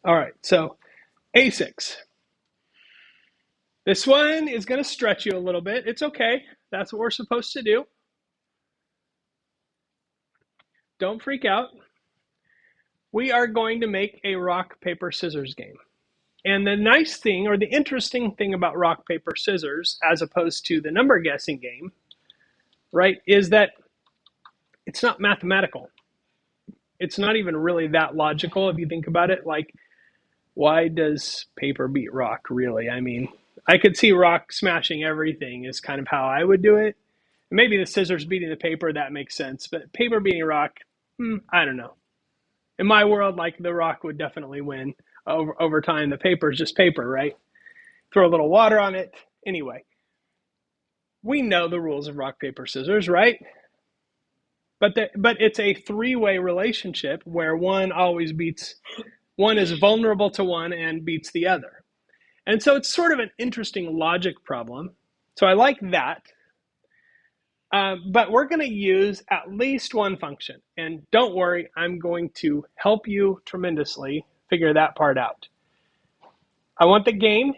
All right, so A6. This one is going to stretch you a little bit. It's okay. That's what we're supposed to do. Don't freak out. We are going to make a rock, paper, scissors game. And the nice thing or the interesting thing about rock, paper, scissors, as opposed to the number guessing game, right, is that it's not mathematical. It's not even really that logical if you think about it. Like, why does paper beat rock, really? I mean, I could see rock smashing everything is kind of how I would do it. Maybe the scissors beating the paper, that makes sense. But paper beating rock, I don't know. In my world, like the rock would definitely win over time. The paper is just paper, right? Throw a little water on it. Anyway, we know the rules of rock, paper, scissors, right? But it's a three-way relationship where one is vulnerable to one and beats the other. And so it's sort of an interesting logic problem. So I like that. But we're going to use at least one function. And don't worry, I'm going to help you tremendously figure that part out. I want the game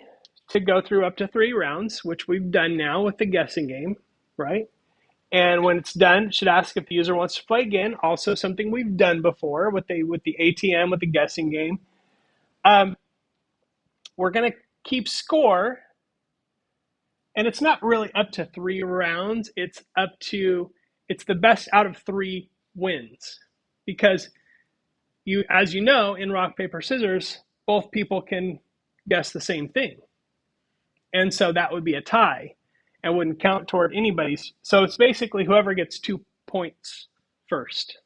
to go through up to 3 rounds, which we've done now with the guessing game, right? And when it's done, it should ask if the user wants to play again. Also, something we've done before with the ATM, with the guessing game. We're going to keep score, and it's not really up to 3 rounds. It's the best out of 3 wins, because as you know, in rock paper scissors, both people can guess the same thing, and so that would be a tie, and wouldn't count toward anybody's. So it's basically whoever gets 2 points first.